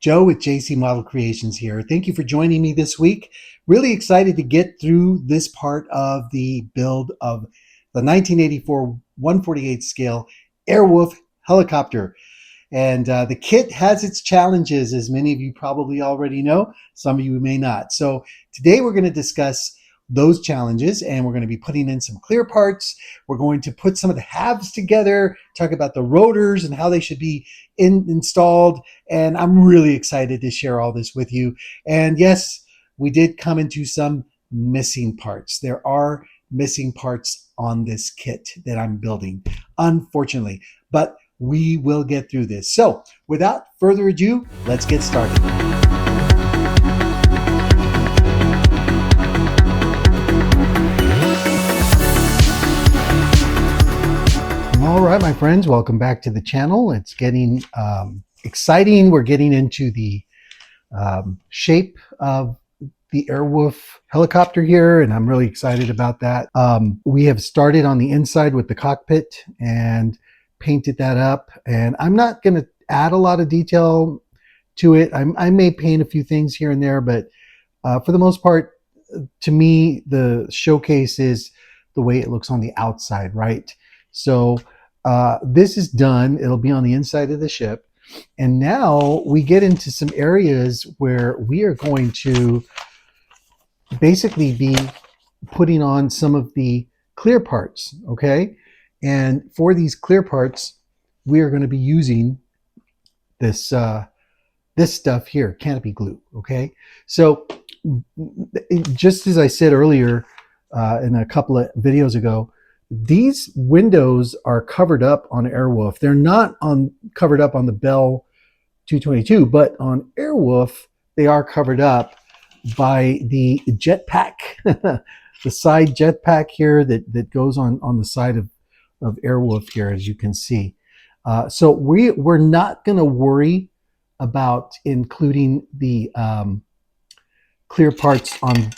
Joe with JC Model Creations here. Thank you for joining me this week. Really excited to get through this part of the build of the 1984 1/48 scale Airwolf helicopter. And the kit has its challenges, as many of you probably already know. Some of you may not. So today we're going to discuss those challenges, and we're going to be putting in some clear parts. We're going to put some of the halves together, talk about the rotors and how they should be installed. And I'm really excited to share all this with you. And yes, we did come into some missing parts. There are missing parts on this kit that I'm building, unfortunately, but we will get through this. So without further ado, let's get started. All right, my friends, welcome back to the channel. It's getting exciting. We're getting into the shape of the Airwolf helicopter here, and I'm really excited about that. We have started on the inside with the cockpit and painted that up, and I'm not going to add a lot of detail to it. I may paint a few things here and there, but for the most part, to me, the showcase is the way it looks on the outside, right? So this is done. It'll be on the inside of the ship. And now we get into some areas where we are going to basically be putting on some of the clear parts, okay? And for these clear parts, we are going to be using this this stuff here, canopy glue, okay? So just as I said earlier in a couple of videos ago, these windows are covered up on Airwolf. They're not covered up on the Bell 222, but on Airwolf, they are covered up by the jetpack, the side jetpack here that goes on the side of Airwolf here, as you can see. So we're not going to worry about including the clear parts on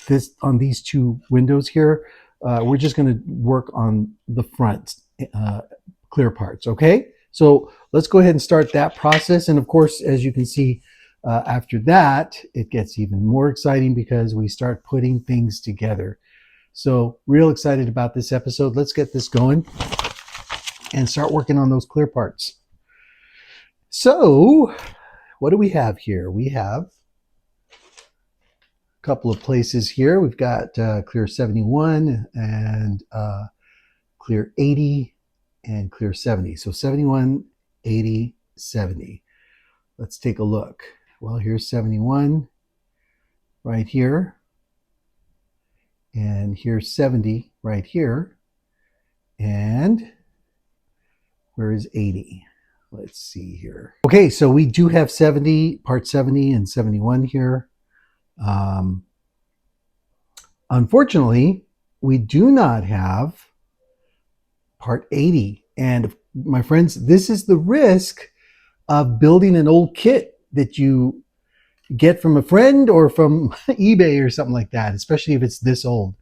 these two windows here. We're just going to work on the front clear parts, okay? So let's go ahead and start that process. And of course, as you can see, after that, it gets even more exciting because we start putting things together. So real excited about this episode. Let's get this going and start working on those clear parts. So what do we have here? We have couple of places here. We've got clear 71 and clear 80 and clear 70. So 71, 80, 70. Let's take a look. Well, here's 71 right here. And here's 70 right here. And where is 80? Let's see here. Okay, so we do have 70, part 70 and 71 here. Unfortunately, we do not have part 80. And my friends, this is the risk of building an old kit that you get from a friend or from eBay or something like that, especially if it's this old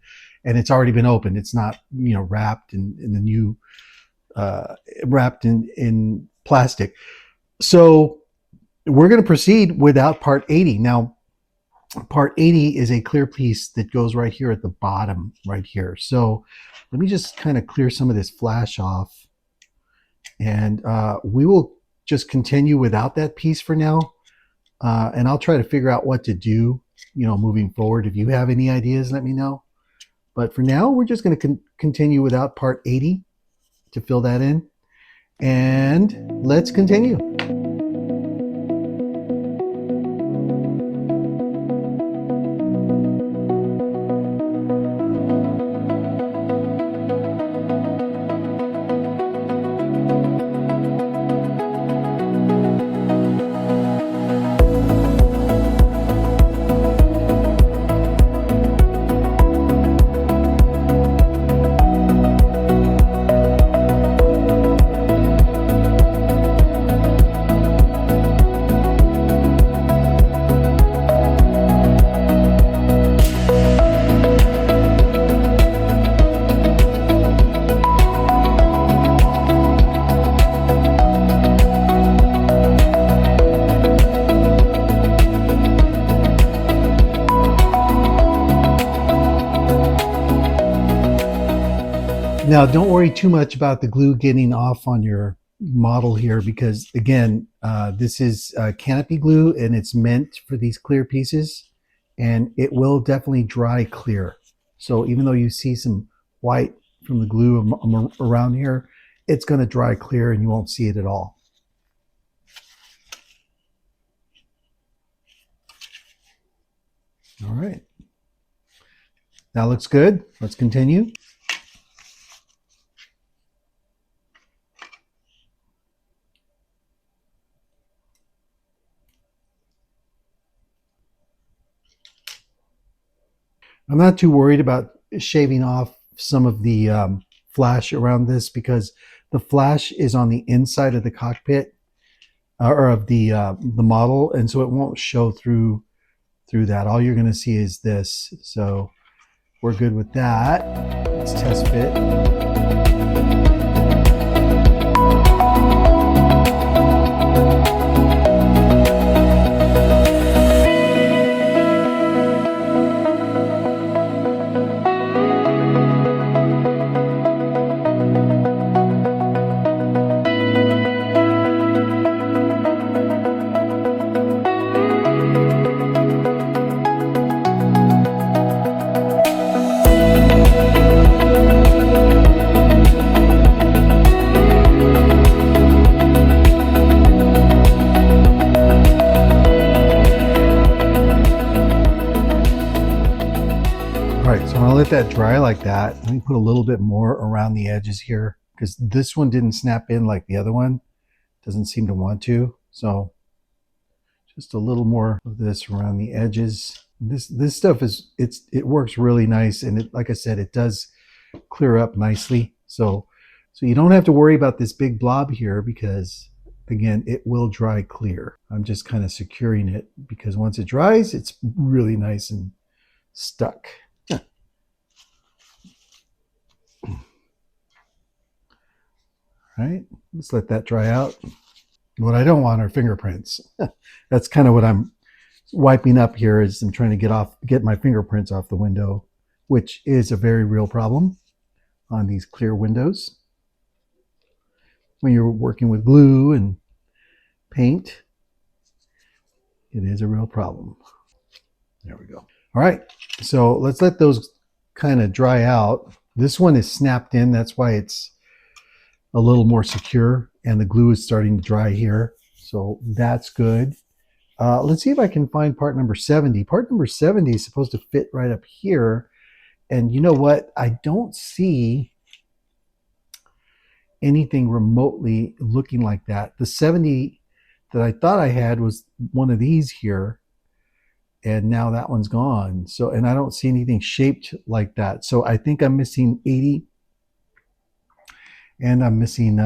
and it's already been opened. It's not, wrapped in the new, wrapped in plastic. So we're going to proceed without part 80. Now, part 80 is a clear piece that goes right here at the bottom right here. So let me just kind of clear some of this flash off, and we will just continue without that piece for now. And I'll try to figure out what to do, moving forward. If you have any ideas, let me know. But for now, we're just going to continue without part 80 to fill that in. And let's continue. Now, don't worry too much about the glue getting off on your model here because, again, this is canopy glue and it's meant for these clear pieces, and it will definitely dry clear. So even though you see some white from the glue around here, it's going to dry clear and you won't see it at all. All right. That looks good. Let's continue. I'm not too worried about shaving off some of the flash around this because the flash is on the inside of the cockpit or of the model, and so it won't show through that. All you're going to see is this. So we're good with that. Let's test fit. All right, so I'm gonna let that dry like that. Let me put a little bit more around the edges here because this one didn't snap in like the other one. Doesn't seem to want to. So just a little more of this around the edges. This stuff it works really nice, and it, like I said, it does clear up nicely. So you don't have to worry about this big blob here because, again, it will dry clear. I'm just kind of securing it because once it dries, it's really nice and stuck. Right, let's let that dry out. What I don't want are fingerprints. That's kind of what I'm wiping up here, is I'm trying to get my fingerprints off the window, which is a very real problem on these clear windows. When you're working with glue and paint, it is a real problem. There we go. All right, so let's let those kind of dry out. This one is snapped in, that's why it's a little more secure, and the glue is starting to dry here, so that's good. Let's see if I can find part number 70. Part number 70 is supposed to fit right up here, and you know what? I don't see anything remotely looking like that. The 70 that I thought I had was one of these here, and now that one's gone. So, and I don't see anything shaped like that. So I think I'm missing 80. And I'm missing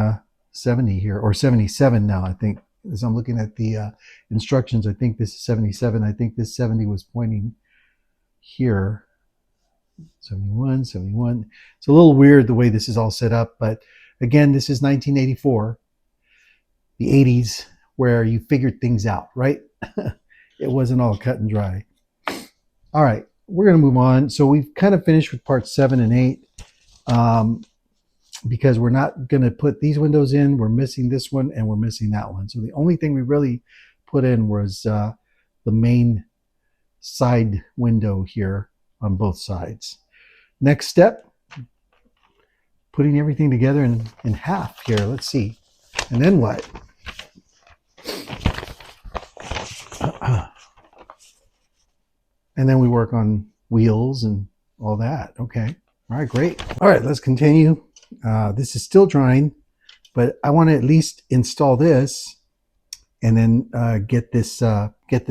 70 here, or 77 now, I think. As I'm looking at the instructions, I think this is 77. I think this 70 was pointing here. 71, 71. It's a little weird the way this is all set up, but again, this is 1984, the 80s, where you figured things out, right? It wasn't all cut and dry. All right, we're going to move on. So we've kind of finished with parts 7 and 8. Because we're not going to put these windows in. We're missing this one and we're missing that one. So the only thing we really put in was the main side window here on both sides. Next step, putting everything together in half here. Let's see. And then what? And then we work on wheels and all that. Okay. All right, great. All right, let's continue. This is still drying, but I want to at least install this and then get this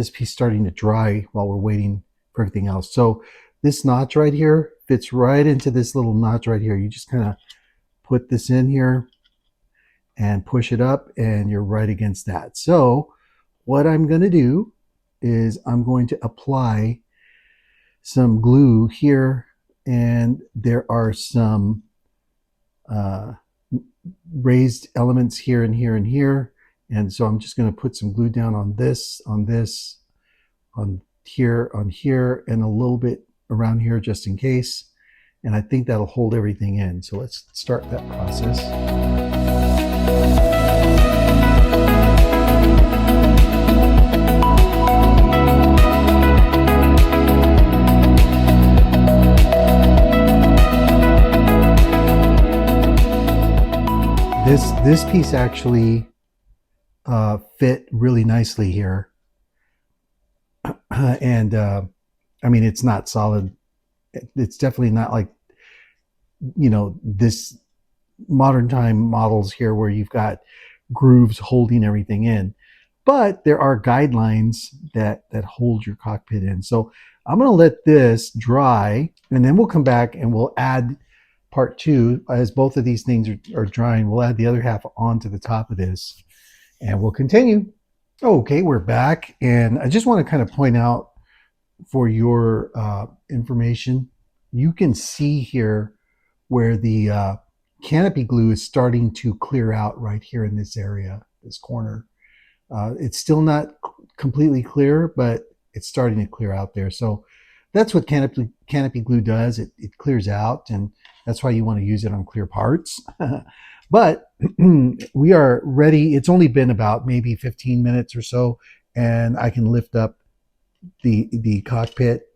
piece starting to dry while we're waiting for everything else. So this notch right here fits right into this little notch right here. You just kind of put this in here and push it up, and you're right against that. So what I'm going to do is I'm going to apply some glue here, and there are some raised elements here and here and here, and so I'm just going to put some glue down on this, on here, and a little bit around here just in case, and I think that'll hold everything in. So let's start that process. This piece actually fit really nicely here. And I mean, it's not solid. It's definitely not like, you know, this modern time models here where you've got grooves holding everything in, but there are guidelines that hold your cockpit in. So I'm going to let this dry, and then we'll come back and we'll add part two. As both of these things are drying, we'll add the other half onto the top of this, and we'll continue. Okay, we're back, and I just want to kind of point out for your information, you can see here where the canopy glue is starting to clear out right here in this area, this corner. It's still not completely clear, but it's starting to clear out there. So that's what canopy glue does. It clears out, and that's why you want to use it on clear parts. But we are ready. It's only been about maybe 15 minutes or so, and I can lift up the cockpit.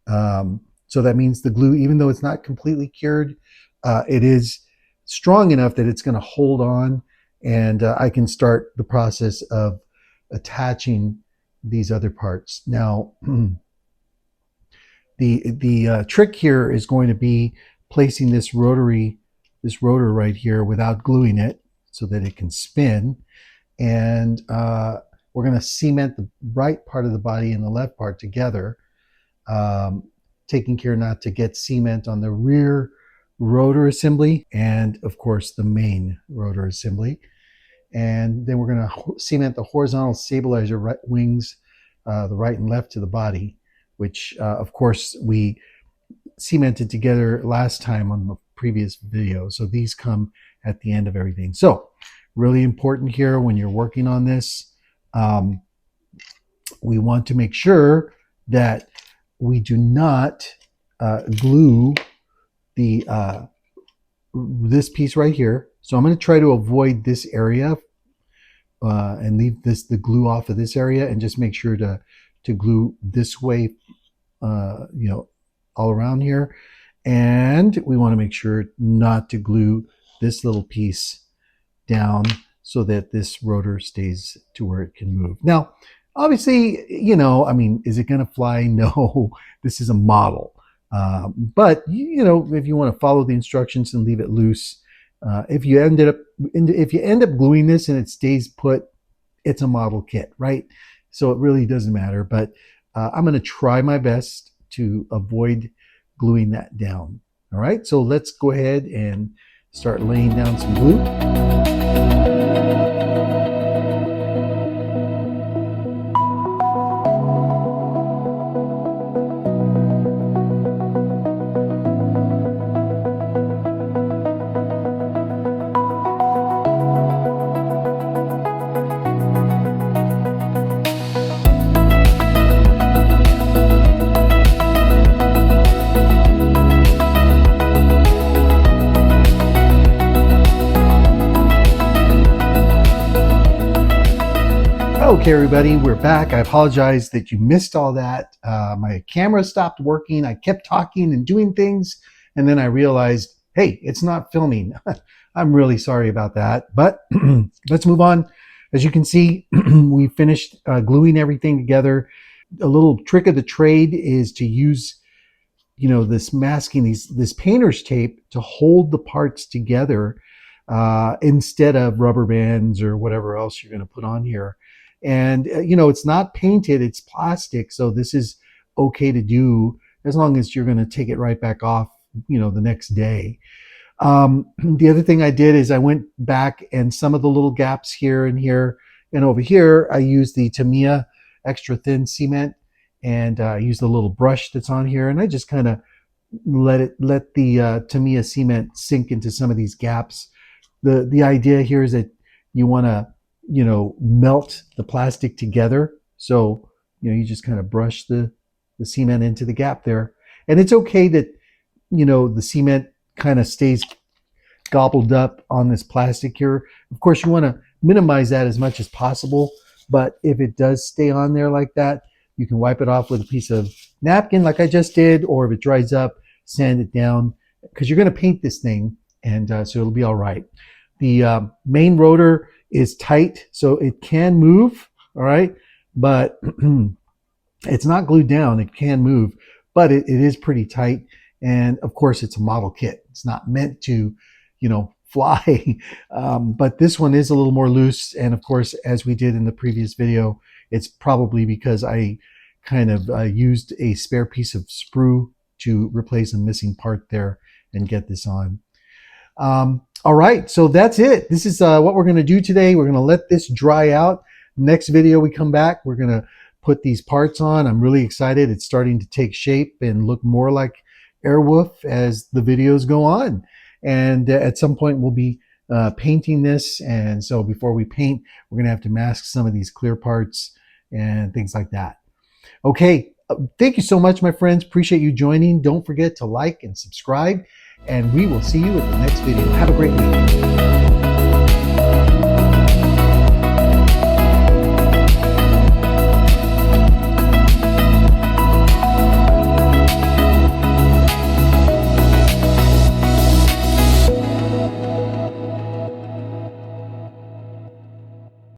So that means the glue, even though it's not completely cured, it is strong enough that it's going to hold on, and I can start the process of attaching these other parts. Now, the trick here is going to be placing this rotor right here without gluing it so that it can spin, and we're going to cement the right part of the body and the left part together, taking care not to get cement on the rear rotor assembly and of course the main rotor assembly. And then we're going to cement the horizontal stabilizer wings, the right and left to the body, which of course we cemented together last time on the previous video. So these come at the end of everything. So really important here when you're working on this, we want to make sure that we do not glue the this piece right here. So I'm going to try to avoid this area and leave the glue off of this area, and just make sure to glue this way, you know, all around here. And we want to make sure not to glue this little piece down so that this rotor stays to where it can move. Now, obviously, you know, I mean, is it going to fly? No, this is a model. But you know, if you want to follow the instructions and leave it loose, if you end up gluing this and it stays put, it's a model kit, right? So it really doesn't matter. But I'm going to try my best to avoid gluing that down. All right, so let's go ahead and start laying down some glue. Okay, everybody, we're back. I apologize that you missed all that. My camera stopped working. I kept talking and doing things, and then I realized, hey, it's not filming. I'm really sorry about that, but let's move on. As you can see, we finished gluing everything together. A little trick of the trade is to use, you know, this masking, this painter's tape to hold the parts together instead of rubber bands or whatever else you're going to put on here. And, you know, it's not painted, it's plastic. So this is okay to do as long as you're going to take it right back off, you know, the next day. The other thing I did is I went back, and some of the little gaps here and here and over here, I used the Tamiya extra thin cement, and I used the little brush that's on here, and I just kind of let the Tamiya cement sink into some of these gaps. The idea here is that you want to, you know, melt the plastic together. So, you know, you just kind of brush the cement into the gap there. And it's okay that the cement kind of stays gobbled up on this plastic here. Of course, you want to minimize that as much as possible, but if it does stay on there like that, you can wipe it off with a piece of napkin like I just did, or if it dries up, sand it down, because you're going to paint this thing, and so it'll be all right. The main rotor is tight, so it can move, all right, but it's not glued down. It can move, but it is pretty tight. And of course, it's a model kit. It's not meant to, fly. But this one is a little more loose. And of course, as we did in the previous video, it's probably because I kind of used a spare piece of sprue to replace a missing part there and get this on. All right, so that's it. This is what we're going to do today. We're going to let this dry out. Next video we come back, we're going to put these parts on. I'm really excited. It's starting to take shape and look more like Airwolf as the videos go on. And at some point we'll be painting this. And so before we paint, we're going to have to mask some of these clear parts and things like that. Okay, thank you so much, my friends. Appreciate you joining. Don't forget to like and subscribe, and we will see you at the next video. Have a great week.